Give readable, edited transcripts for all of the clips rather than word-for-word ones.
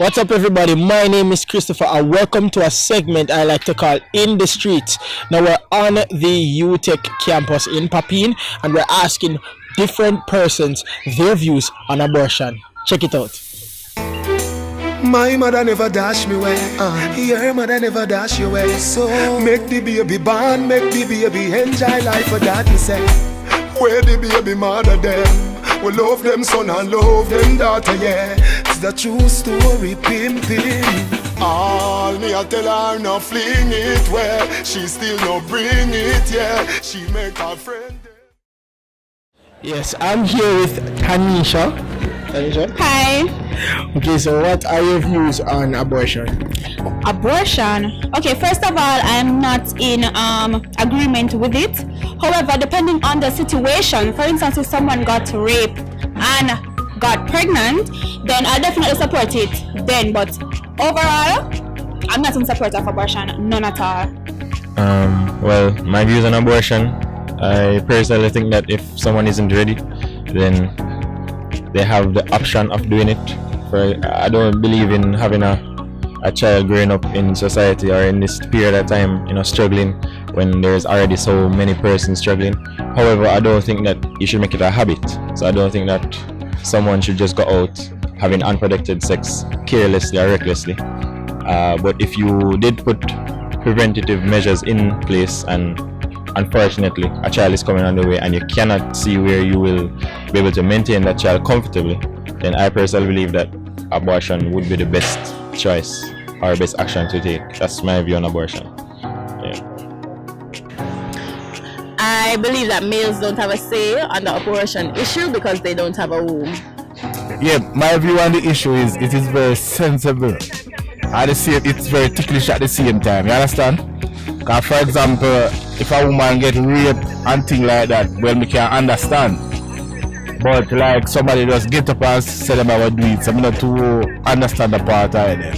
What's up, everybody? My name is Christopher, and welcome to a segment I like to call In the Streets. Now, we're on the UTech campus in Papine, and we're asking different persons their views on abortion. Check it out. My mother never dash me away. Your mother never dash you away. So make the baby born, make the baby enjoy life for that me say. Where the baby mother them, we love them son and love them daughter, yeah. It's the true story, pimpin'. All me I tell her no fling it where she still no bring it, yeah. She make her friend. Yes, I'm here with Tanisha. Tanisha? Hi. Okay, so what are your views on abortion? Abortion. Okay, first of all, I'm not in agreement with it. However, depending on the situation, for instance, if someone got raped and got pregnant, then I'll definitely support it then. But overall, I'm not in support of abortion, none at all. Well, my views on abortion, I personally think that if someone isn't ready, then they have the option of doing it. I don't believe in having a child growing up in society or in this period of time, struggling when there's already so many persons struggling. However, I don't think that you should make it a habit. So I don't think that someone should just go out having unprotected sex carelessly or recklessly. But if you did put preventative measures in place and unfortunately a child is coming on the way and you cannot see where you will be able to maintain that child comfortably, then I personally believe that abortion would be the best choice or best action to take. That's my view on abortion. Yeah. I believe that males don't have a say on the abortion issue because they don't have a womb. Yeah, my view on the issue is it is very sensible. It's very ticklish at the same time. You understand? Because for example, if a woman get raped and things like that, well, we can understand. But like somebody just get up and say them about do it, so I'm not to understand the part either.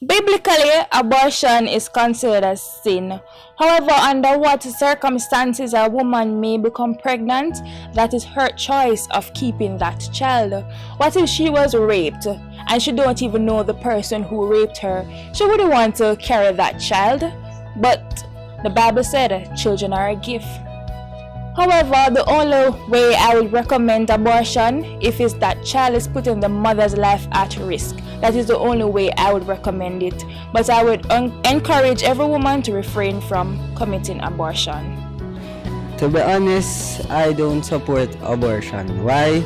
Biblically, abortion is considered a sin. However, under what circumstances a woman may become pregnant, that is her choice of keeping that child. What if she was raped and she don't even know the person who raped her? She wouldn't want to carry that child. But the Bible said children are a gift. However, the only way I would recommend abortion if is that child is putting the mother's life at risk. That is the only way I would recommend it. But I would encourage every woman to refrain from committing abortion. To be honest, I don't support abortion. Why?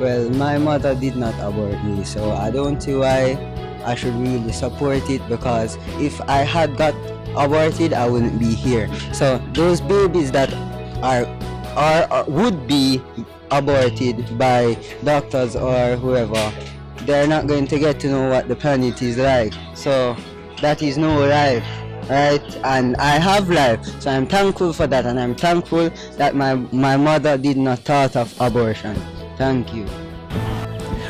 Well, my mother did not abort me, so I don't see why I should really support it, because if I had got aborted, I wouldn't be here. So those babies that would be aborted by doctors or whoever, they're not going to get to know what the planet is like. So that is no life, right? And I have life, so I'm thankful for that, and I'm thankful that my mother did not thought of abortion. Thank you.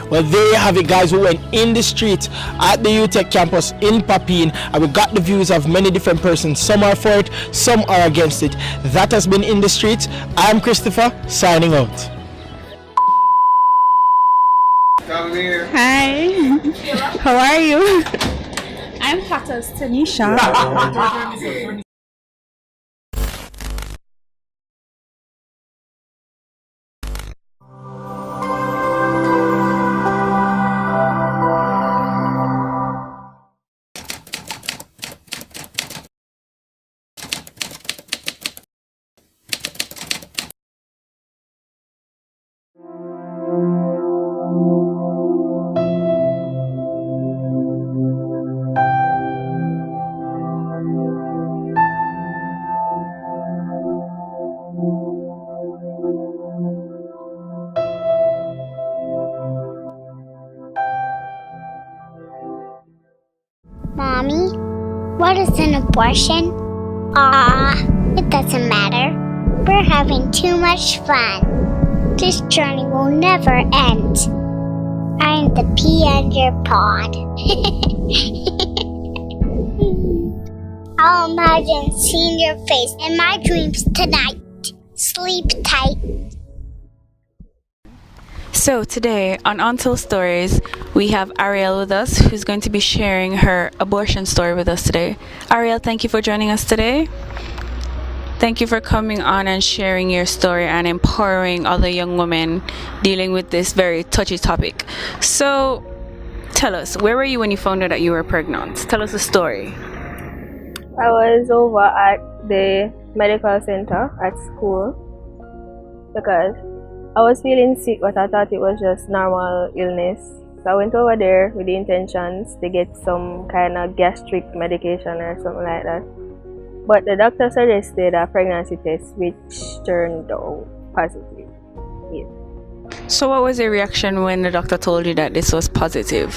Well, there you have it, guys. We went in the street at the UTech campus in Papine, and we got the views of many different persons. Some are for it, some are against it. That has been In the Streets. I'm Christopher, signing out. Hi. How are you? I'm hot as Tanisha. Mommy, what is an abortion? It doesn't matter. We're having too much fun. This journey will never end. I'm the pea under pod. I'll imagine seeing your face in my dreams tonight. Sleep tight. So today on Untold Stories, we have Ariel with us, who's going to be sharing her abortion story with us today. Ariel, thank you for joining us today. Thank you for coming on and sharing your story and empowering other young women dealing with this very touchy topic. So tell us, where were you when you found out that you were pregnant? Tell us the story. I was over at the medical center at school because I was feeling sick, but I thought it was just normal illness. So I went over there with the intentions to get some kind of gastric medication or something like that. But the doctor suggested a pregnancy test, which turned out positive. Yes. So what was your reaction when the doctor told you that this was positive?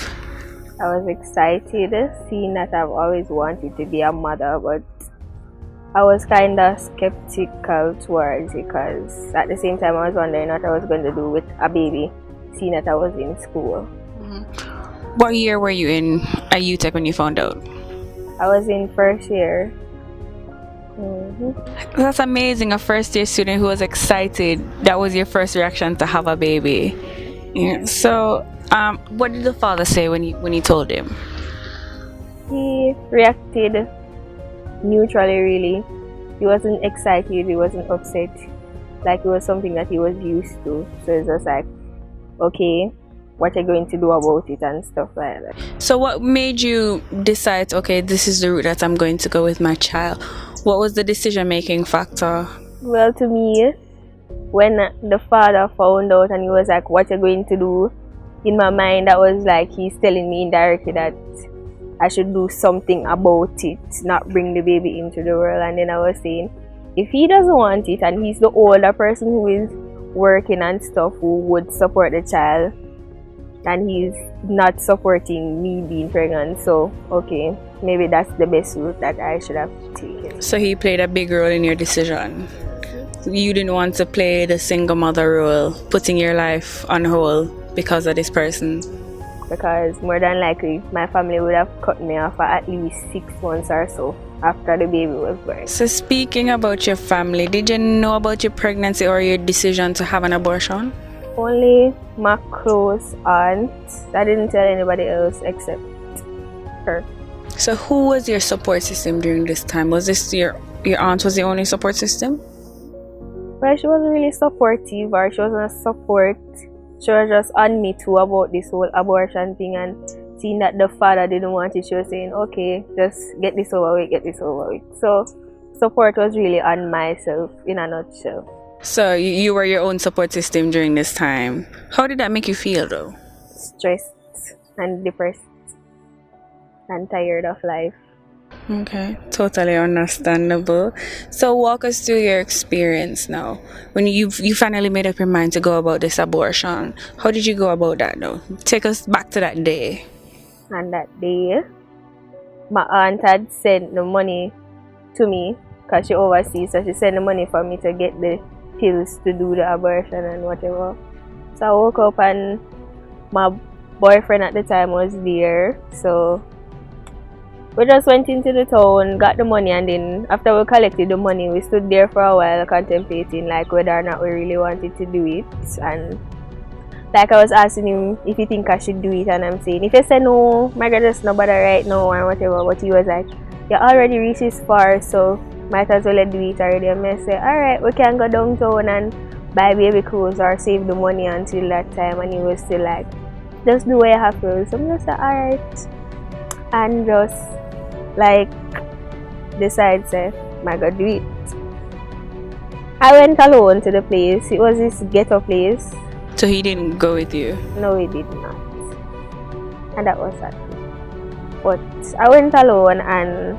I was excited, seeing that I've always wanted to be a mother, but I was kind of skeptical towards it because at the same time I was wondering what I was going to do with a baby, seeing that I was in school. What year were you in at UTech when you found out? I was in first year. That's amazing, a first year student who was excited. That was your first reaction to have a baby. Yeah. So what did the father say when you told him? He reacted neutrally, really. He wasn't excited, he wasn't upset. Like it was something that he was used to. So it's just like, okay, what are you going to do about it and stuff like that. So what made you decide, okay, this is the route that I'm going to go with my child? What was the decision making factor? Well, to me, when the father found out and he was like, what are you going to do? In my mind, that was like he's telling me indirectly that I should do something about it, not bring the baby into the world. And then I was saying, if he doesn't want it and he's the older person who is working and stuff, who would support the child, and he's not supporting me being pregnant, so okay, maybe that's the best route that I should have taken. So he played a big role in your decision. You didn't want to play the single mother role, putting your life on hold because of this person. Because more than likely my family would have cut me off for at least 6 months or so after the baby was born. So speaking about your family, did you know about your pregnancy or your decision to have an abortion? Only my close aunt. I didn't tell anybody else except her. So who was your support system during this time? Was this your aunt was the only support system? Well, she wasn't really supportive, or she wasn't a support. She was just on me too about this whole abortion thing, and seeing that the father didn't want it, she was saying, okay, just get this over with, get this over with. So support was really on myself in a nutshell. So you were your own support system during this time. How did that make you feel though? Stressed and depressed and tired of life. Okay, totally understandable. So walk us through your experience now. When you finally made up your mind to go about this abortion, how did you go about that though? Take us back to that day. And that day, my aunt had sent the money to me because she overseas, so she sent the money for me to get the pills to do the abortion and whatever. So I woke up and my boyfriend at the time was there, so we just went into the town, got the money, and then after we collected the money, we stood there for a while contemplating like whether or not we really wanted to do it. And like I was asking him if he think I should do it, and I'm saying, if he say no, my God, just no bother right now and whatever. But he was like, you already reached this far, so might as well do it already. And I say, alright, we can go downtown and buy baby clothes or save the money until that time. And he was still like, just do what you have to. So I'm just like, alright. And just like decide say I gotta do it. I went alone to the place. It was this ghetto place. So he didn't go with you? No, he did not. And that was sad. But I went alone, and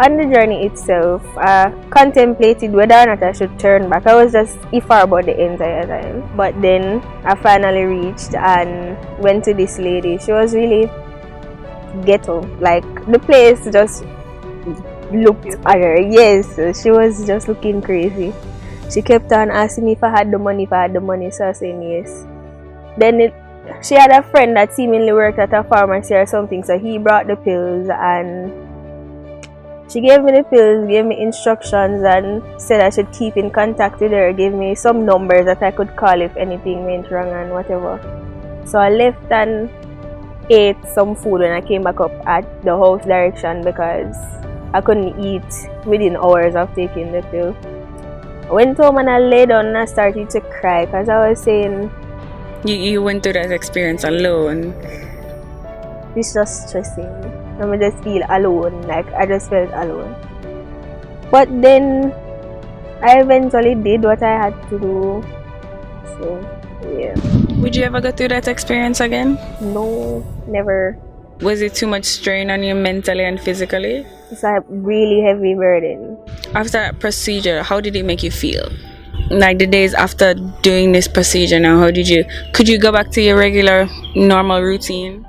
on the journey itself, I contemplated whether or not I should turn back. I was just iffy about the entire time. But then I finally reached and went to this lady. She was really ghetto. Like the place just looked at her. Yes, she was just looking crazy. She kept on asking me if I had the money, so I was saying yes. Then she had a friend that seemingly worked at a pharmacy or something, so he brought the pills, and She gave me the pills, gave me instructions, and said I should keep in contact with her, gave me some numbers that I could call if anything went wrong and whatever. So I left and ate some food when I came back up at the house direction because I couldn't eat within hours of taking the pill. I went home and I lay down and I started to cry because I was saying, You went through that experience alone. it's just stressing. I just feel alone, like I just felt alone. But then I eventually did what I had to do. So yeah. Would you ever go through that experience again? No, never. Was it too much strain on you mentally and physically? It's a really heavy burden. After that procedure, how did it make you feel? Like the days after doing this procedure now, could you go back to your regular, normal routine?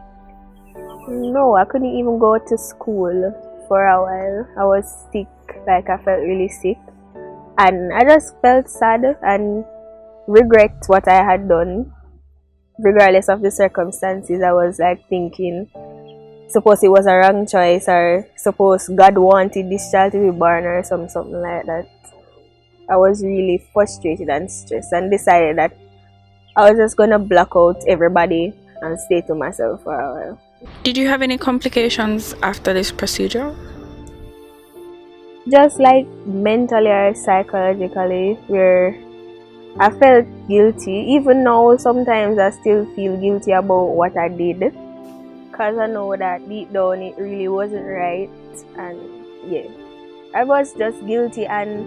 No, I couldn't even go to school for a while. I was sick, like I felt really sick. And I just felt sad and regret what I had done. Regardless of the circumstances, I was like thinking, suppose it was a wrong choice, or suppose God wanted this child to be born, or something like that. I was really frustrated and stressed and decided that I was just gonna block out everybody and stay to myself for a while. Did you have any complications after this procedure? Just like mentally or psychologically, where I felt guilty. Even now, sometimes I still feel guilty about what I did, because I know that deep down it really wasn't right. And yeah, I was just guilty and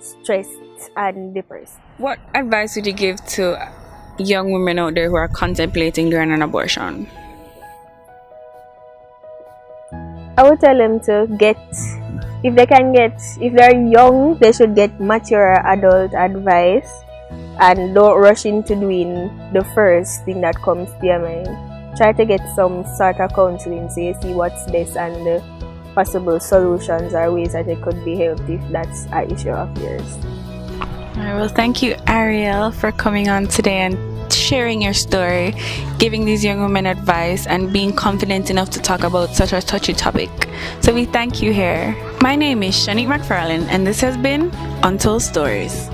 stressed and depressed. What advice would you give to young women out there who are contemplating doing an abortion? I would tell them to if they're young, they should get mature adult advice and don't rush into doing the first thing that comes to your mind. Try to get some sort of counseling so you see what's best and the possible solutions or ways that it could be helped if that's an issue of yours. All right, well, thank you, Ariel, for coming on today and sharing your story, giving these young women advice, and being confident enough to talk about such a touchy topic. So we thank you here. My name is Shanique McFarlane, and this has been Untold Stories.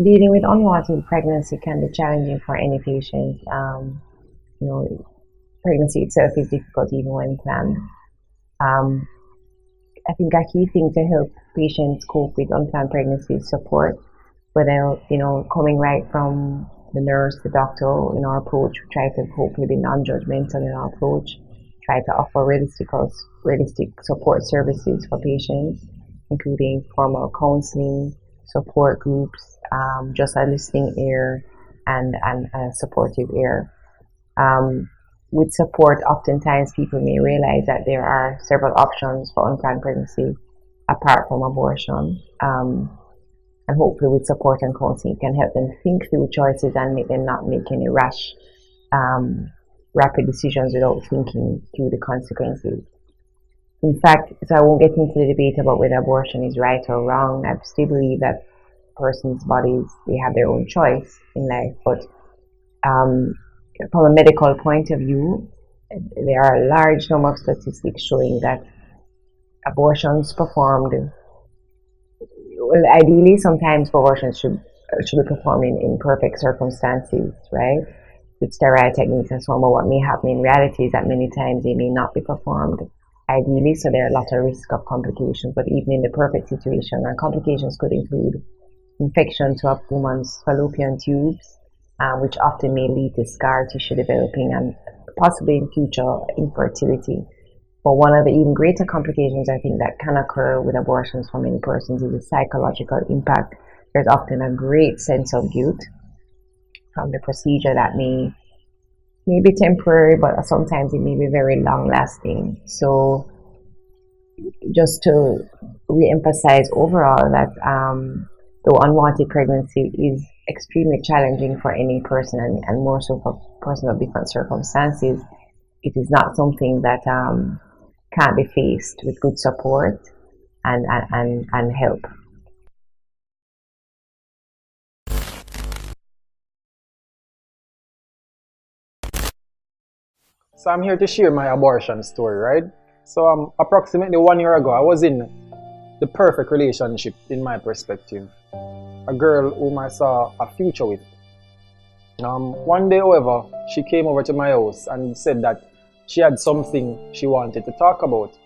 Dealing with unwanted pregnancy can be challenging for any patient. Pregnancy itself is difficult even when planned. I think a key thing to help patients cope with unplanned pregnancy is support, whether, coming right from the nurse, the doctor. In our approach, we try to hopefully be non-judgmental in our approach, try to offer realistic support services for patients, including formal counseling, support groups, just a listening ear and a supportive ear. With support, oftentimes people may realize that there are several options for unplanned pregnancy apart from abortion. And hopefully with support and counseling, it can help them think through choices and make them not make any rash, rapid decisions without thinking through the consequences. In fact, so I won't get into the debate about whether abortion is right or wrong. I still believe that person's bodies, they have their own choice in life, but from a medical point of view, there are a large number of statistics showing that abortions performed, well, ideally sometimes abortions should be performed in perfect circumstances, right, with sterile techniques and so on. But what may happen in reality is that many times they may not be performed ideally, so there are a lot of risk of complications. But even in the perfect situation, our complications could include infection to a woman's fallopian tubes, which often may lead to scar tissue developing and possibly in future infertility. But one of the even greater complications I think that can occur with abortions for many persons is the psychological impact. There's often a great sense of guilt from the procedure that may be temporary, but sometimes it may be very long lasting. So just to re-emphasize overall that though unwanted pregnancy is extremely challenging for any person, and more so for persons of different circumstances, it is not something that can't be faced with good support and help. So I'm here to share my abortion story, right? So approximately 1 year ago, I was in the perfect relationship in my perspective. A girl whom I saw a future with. One day, however, she came over to my house and said that she had something she wanted to talk about.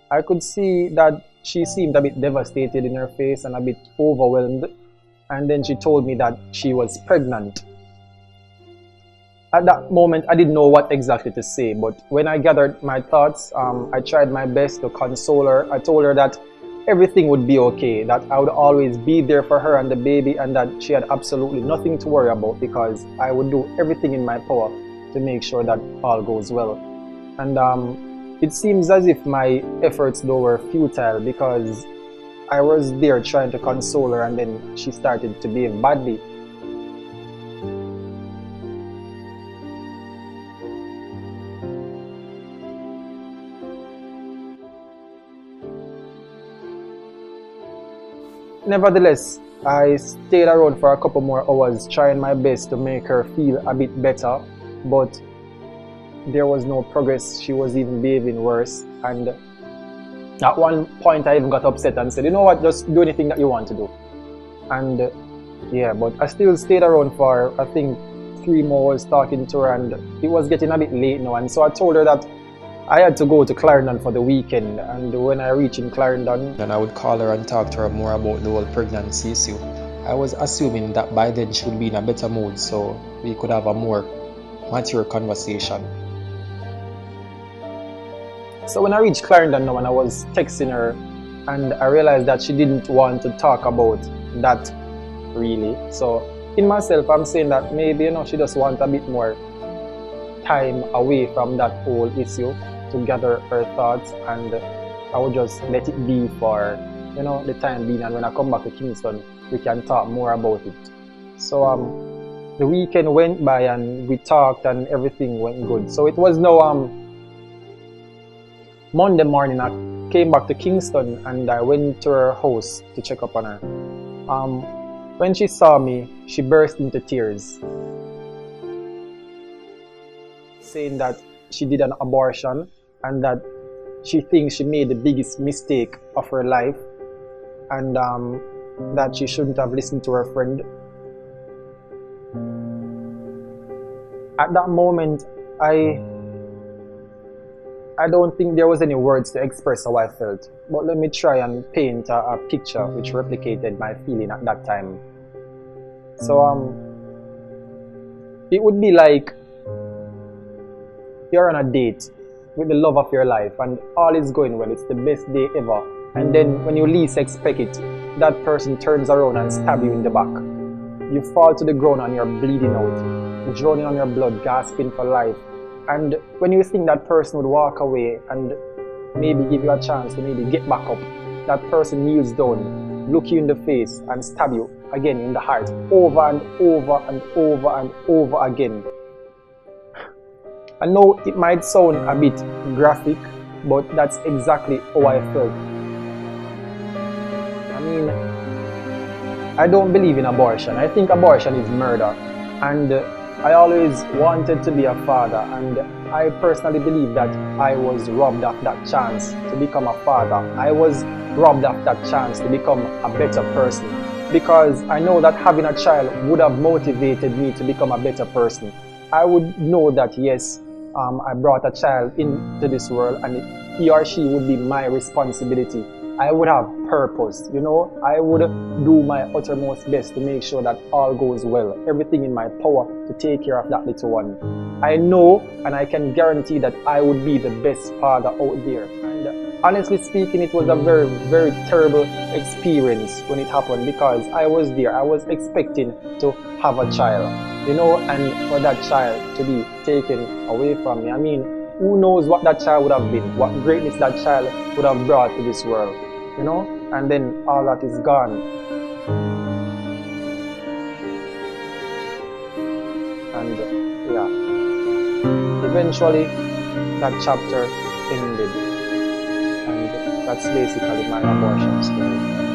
I could see that she seemed a bit devastated in her face and a bit overwhelmed. And then she told me that she was pregnant. At that moment, I didn't know what exactly to say, but when I gathered my thoughts, I tried my best to console her. I told her that everything would be okay, that I would always be there for her and the baby, and that she had absolutely nothing to worry about because I would do everything in my power to make sure that all goes well. And it seems as if my efforts though were futile because I was there trying to console her and then she started to behave badly. Nevertheless, I stayed around for a couple more hours trying my best to make her feel a bit better, but there was no progress. She was even behaving worse, and at one point I even got upset and said, you know what, just do anything that you want to do. And yeah, but I still stayed around for I think 3 more hours talking to her, and it was getting a bit late now, and so I told her that I had to go to Clarendon for the weekend, and when I reached in Clarendon, then I would call her and talk to her more about the whole pregnancy issue. I was assuming that by then she would be in a better mood, so we could have a more mature conversation. So when I reached Clarendon now and I was texting her, and I realized that she didn't want to talk about that really. So in myself, I'm saying that maybe, you know, she just wants a bit more time away from that whole issue to gather her thoughts, and I would just let it be for, you know, the time being, and when I come back to Kingston we can talk more about it. So the weekend went by and we talked and everything went good. So it was now Monday morning. I came back to Kingston and I went to her house to check up on her. When she saw me, she burst into tears, saying that she did an abortion and that she thinks she made the biggest mistake of her life, and that she shouldn't have listened to her friend. At that moment, I don't think there was any words to express how I felt, but let me try and paint a picture which replicated my feeling at that time. So it would be like you're on a date with the love of your life and all is going well, it's the best day ever, and then when you least expect it, that person turns around and stabs you in the back. You fall to the ground and you're bleeding out, drowning on your blood, gasping for life. And when you think that person would walk away and maybe give you a chance to maybe get back up, that person kneels down, look you in the face and stab you again in the heart, over and over and over and over again. I know it might sound a bit graphic, but that's exactly how I felt. I mean, I don't believe in abortion. I think abortion is murder. And I always wanted to be a father, and I personally believe that I was robbed of that chance to become a father. I was robbed of that chance to become a better person, because I know that having a child would have motivated me to become a better person. I would know that yes, I brought a child into this world and he or she would be my responsibility. I would have purpose, you know. I would do my uttermost best to make sure that all goes well, everything in my power to take care of that little one. I know and I can guarantee that I would be the best father out there. And honestly speaking, it was a very, very terrible experience when it happened, because I was there, I was expecting to have a child, you know, and for that child to be taken away from me. I mean, who knows what that child would have been, what greatness that child would have brought to this world, you know, and then all that is gone. And yeah, eventually that chapter ended, and that's basically my abortion story.